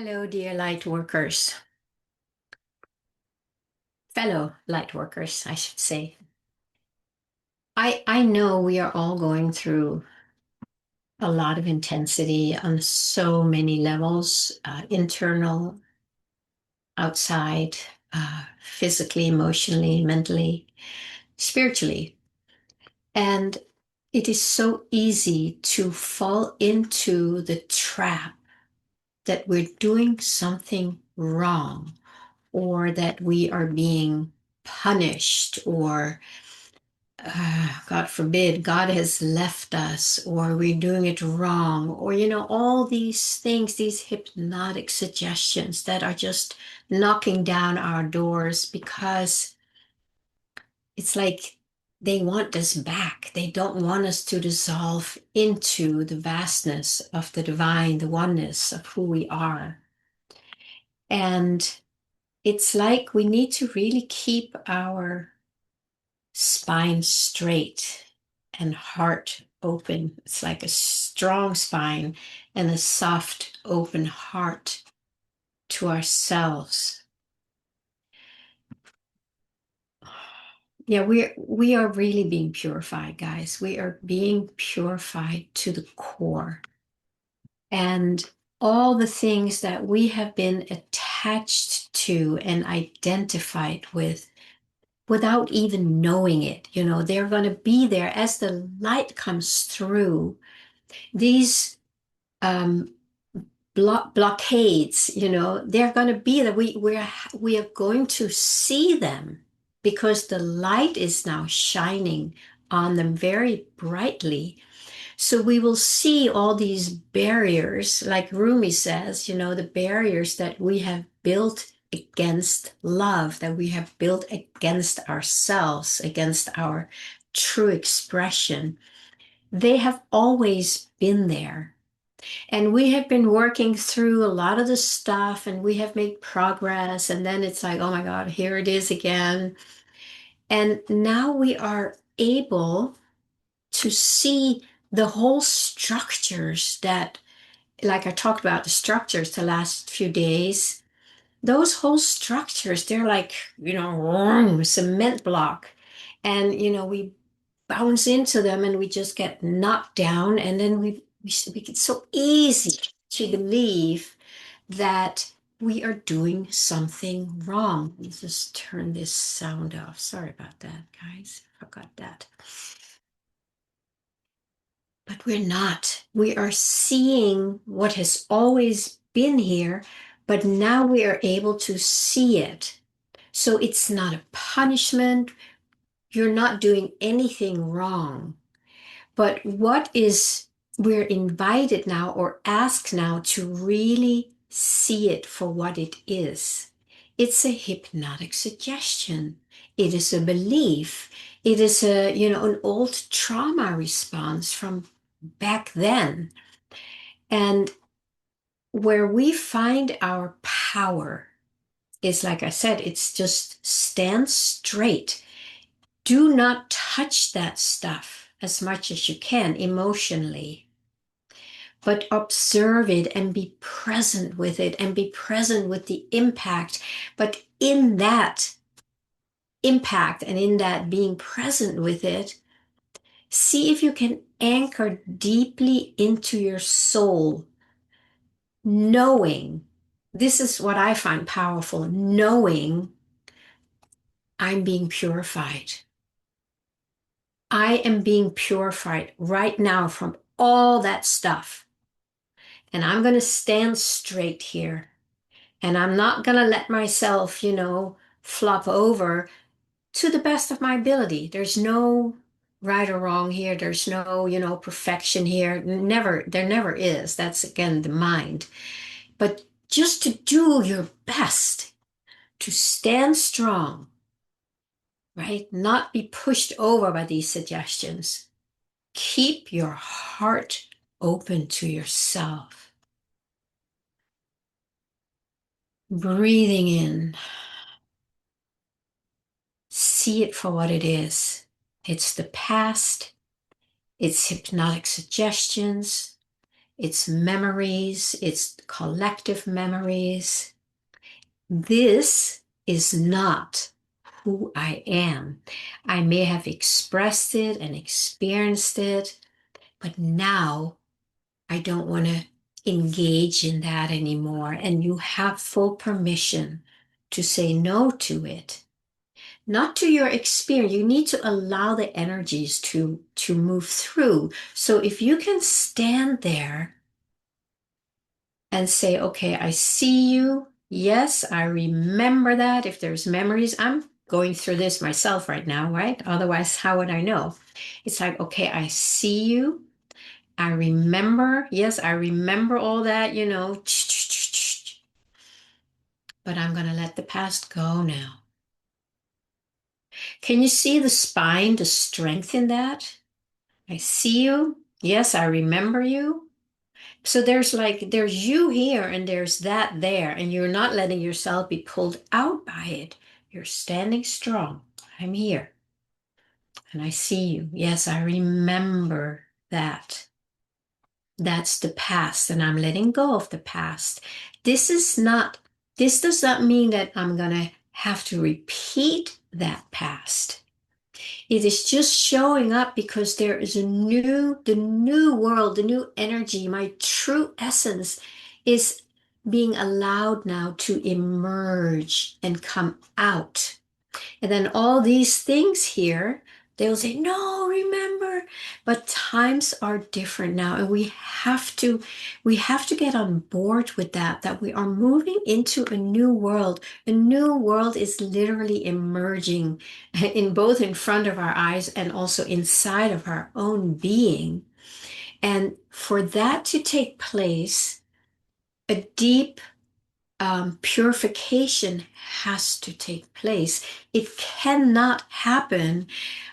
Hello, dear light workers, fellow light workers, I should say. I know we are all going through a lot of intensity on so many levels, internal, outside, physically, emotionally, mentally, spiritually. And it is so easy to fall into the trap that we're doing something wrong or that we are being punished or God forbid, God has left us, or we're doing it wrong, or, all these things, these hypnotic suggestions that are just knocking down our doors because it's like they want us back. They don't want us to dissolve into the vastness of the divine, the oneness of who we are. And it's like we need to really keep our spine straight and heart open. It's like a strong spine and a soft, open heart to ourselves. Yeah, we are really being purified, guys. We are being purified to the core. And all the things that we have been attached to and identified with without even knowing it, they're going to be there as the light comes through. These um, blockades, they're going to be that we are going to see them because the light is now shining on them very brightly. So we will see all these barriers, like Rumi says, the barriers that we have built against love, that we have built against ourselves, against our true expression. They have always been there. And we have been working through a lot of the stuff and we have made progress. And then it's like, oh my God, here it is again. And now we are able to see the whole structures that, like I talked about the structures the last few days, those whole structures, they're like, cement block. And, we bounce into them and we just get knocked down. And then we get so easy to believe that we are doing something wrong. Let me just turn this sound off. Sorry about that, guys. Forgot that. But we're not. We are seeing what has always been here, but now we are able to see it. So it's not a punishment. You're not doing anything wrong. But we're invited now or asked now to really see it for what it is. It's a hypnotic suggestion. It is a belief. It is an old trauma response from back then. And where we find our power is, like I said, it's just stand straight. Do not touch that stuff as much as you can emotionally, but observe it and be present with it and be present with the impact. But in that impact and in that being present with it, see if you can anchor deeply into your soul, knowing this is what I find powerful, knowing I'm being purified. I am being purified right now from all that stuff. And I'm going to stand straight here. And I'm not going to let myself, flop over to the best of my ability. There's no right or wrong here. There's no, perfection here. Never, there never is. That's again the mind. But just to do your best to stand strong, right? Not be pushed over by these suggestions. Keep your heart open to yourself. Breathing in, see it for what it is. It's the past, it's hypnotic suggestions, it's memories, it's collective memories. This is not who I am. I may have expressed it and experienced it, but now I don't want to engage in that anymore. And you have full permission to say no to it. Not to your experience. You need to allow the energies to move through. So if you can stand there and say, okay, I see you. Yes, I remember that. If there's memories, I'm going through this myself right now, right? Otherwise, how would I know? It's like, okay, I see you. I remember. Yes, I remember all that, but I'm going to let the past go now. Can you see the spine, the strength in that? I see you. Yes, I remember you. So there's you here and there's that there, and you're not letting yourself be pulled out by it. You're standing strong. I'm here and I see you. Yes, I remember that. That's the past, and I'm letting go of the past. This does not mean that I'm gonna have to repeat that past. It is just showing up because there is the new world, the new energy, my true essence is being allowed now to emerge and come out. And then all these things here, they'll say, no, remember. But times are different now, and we have to get on board with that we are moving into a new world. A new world is literally emerging in both in front of our eyes and also inside of our own being. And for that to take place, a deep purification has to take place. It cannot happen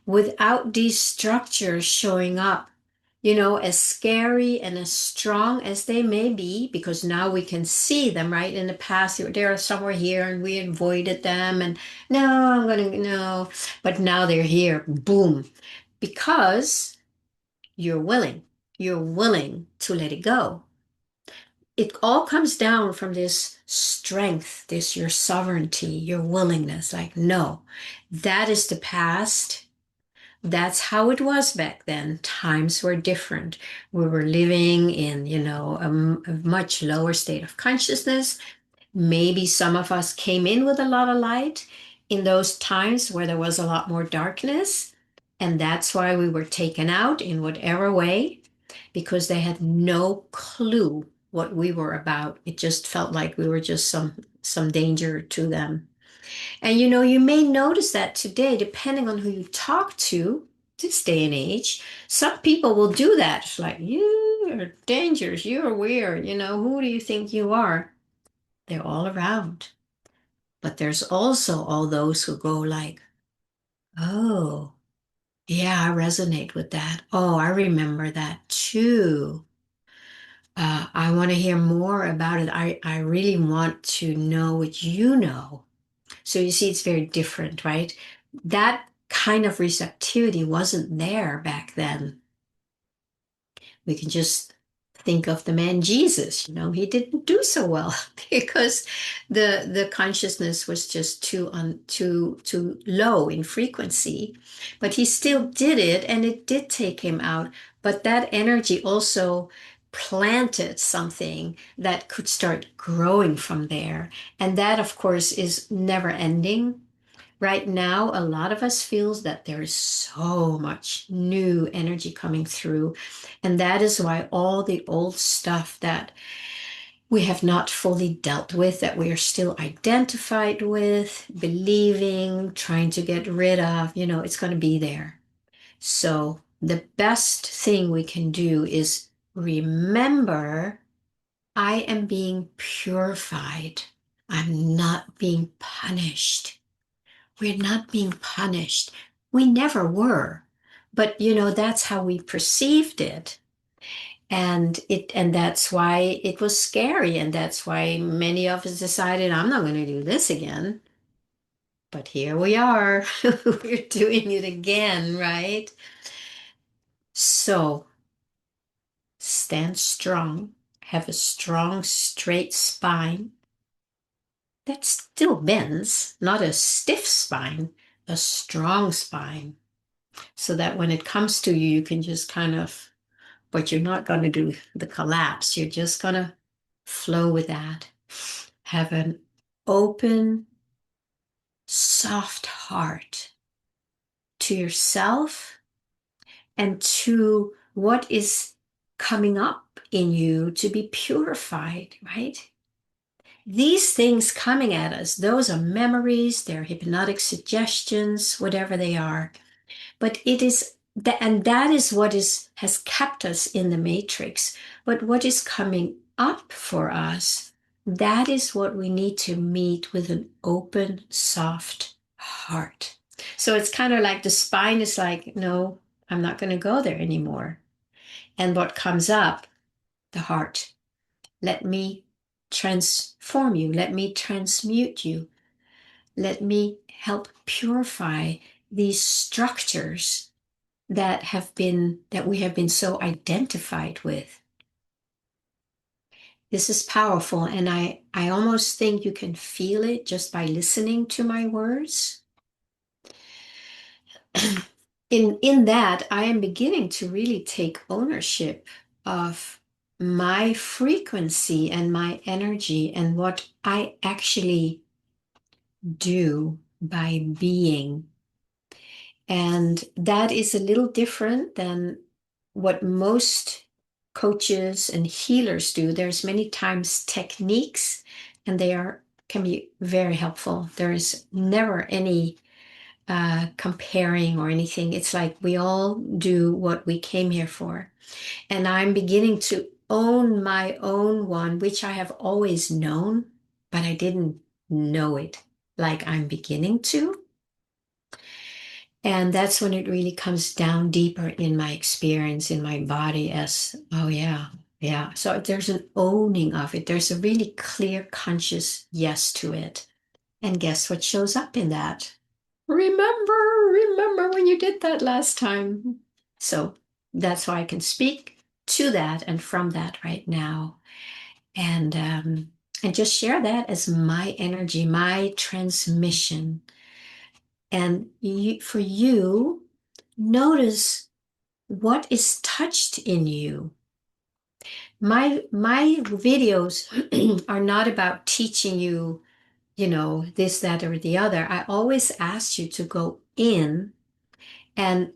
without these structures showing up, as scary and as strong as they may be, because now we can see them, right? In the past, they're somewhere here and we avoided them, and no, no, but now they're here, boom, because you're willing. You're willing to let it go. It all comes down from this strength, this your sovereignty, your willingness. Like, no, that is the past. That's how it was back then. Times were different. We were living in, a much lower state of consciousness. Maybe some of us came in with a lot of light in those times where there was a lot more darkness. And that's why we were taken out in whatever way, because they had no clue what we were about. It just felt like we were just some danger to them. And you may notice that today, depending on who you talk to, this day and age, some people will do that. It's like, you are dangerous, you're weird, who do you think you are? They're all around. But there's also all those who go like, oh, yeah, I resonate with that. Oh, I remember that too. I want to hear more about it. I really want to know what you know. So you see, it's very different, right? That kind of receptivity wasn't there back then. We can just think of the man Jesus, he didn't do so well because the consciousness was just too low in frequency. But he still did it, and it did take him out. But that energy also planted something that could start growing from there. And that, of course, is never ending. Right now, a lot of us feels that there is so much new energy coming through. And that is why all the old stuff that we have not fully dealt with, that we are still identified with, believing, trying to get rid of, it's going to be there. So the best thing we can do is remember, I am being purified. I'm not being punished. We're not being punished. We never were. But that's how we perceived it. And that's why it was scary. And that's why many of us decided, I'm not going to do this again. But here we are. We're doing it again, right? So stand strong, have a strong, straight spine that still bends, not a stiff spine, a strong spine, so that when it comes to you, you can just kind of, but you're not going to do the collapse. You're just going to flow with that. Have an open, soft heart to yourself and to what is coming up in you to be purified, right? These things coming at us, those are memories, they're hypnotic suggestions, whatever they are. But it is that, and that is what has kept us in the matrix. But what is coming up for us, that is what we need to meet with an open, soft heart. So it's kind of like the spine is like, no, I'm not going to go there anymore. And what comes up, the heart, let me transform you, let me transmute you, let me help purify these structures that we have been so identified with. This is powerful, and I almost think you can feel it just by listening to my words. In that, I am beginning to really take ownership of my frequency and my energy and what I actually do by being. And that is a little different than what most coaches and healers do. There's many times techniques, and can be very helpful. There is never any comparing or anything. It's like we all do what we came here for. And I'm beginning to own my own one, which I have always known, but I didn't know it like I'm beginning to. And that's when it really comes down deeper in my experience, in my body as, oh yeah, yeah. So there's an owning of it. There's a really clear, conscious yes to it. And guess what shows up in that? Remember when you did that last time. So that's why I can speak to that and from that right now. And just share that as my energy, my transmission. And for you, notice what is touched in you. My videos are not about teaching you, this, that, or the other. I always ask you to go in and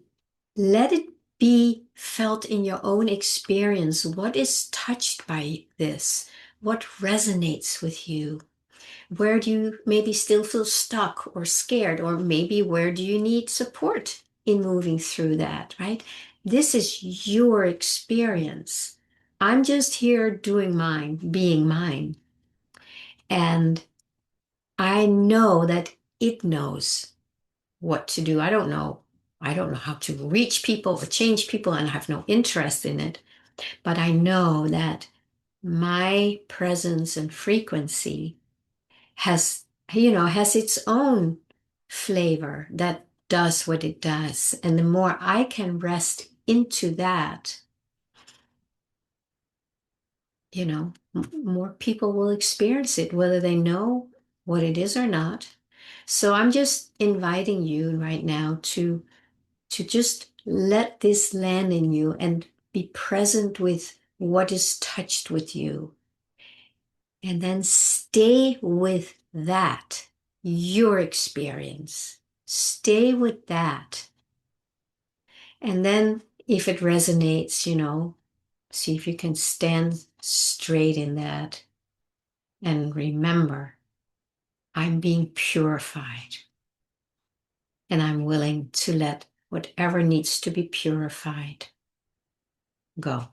let it be felt in your own experience. What is touched by this? What resonates with you? Where do you maybe still feel stuck or scared? Or maybe where do you need support in moving through that, right? This is your experience. I'm just here doing mine, being mine. And I know that it knows what to do. I don't know. I don't know how to reach people or change people, and I have no interest in it. But I know that my presence and frequency has its own flavor that does what it does. And the more I can rest into that, more people will experience it, whether they know what it is or not. So I'm just inviting you right now to just let this land in you and be present with what is touched with you. And then stay with that, your experience. Stay with that. And then if it resonates, see if you can stand straight in that and remember, I'm being purified. And I'm willing to let whatever needs to be purified go.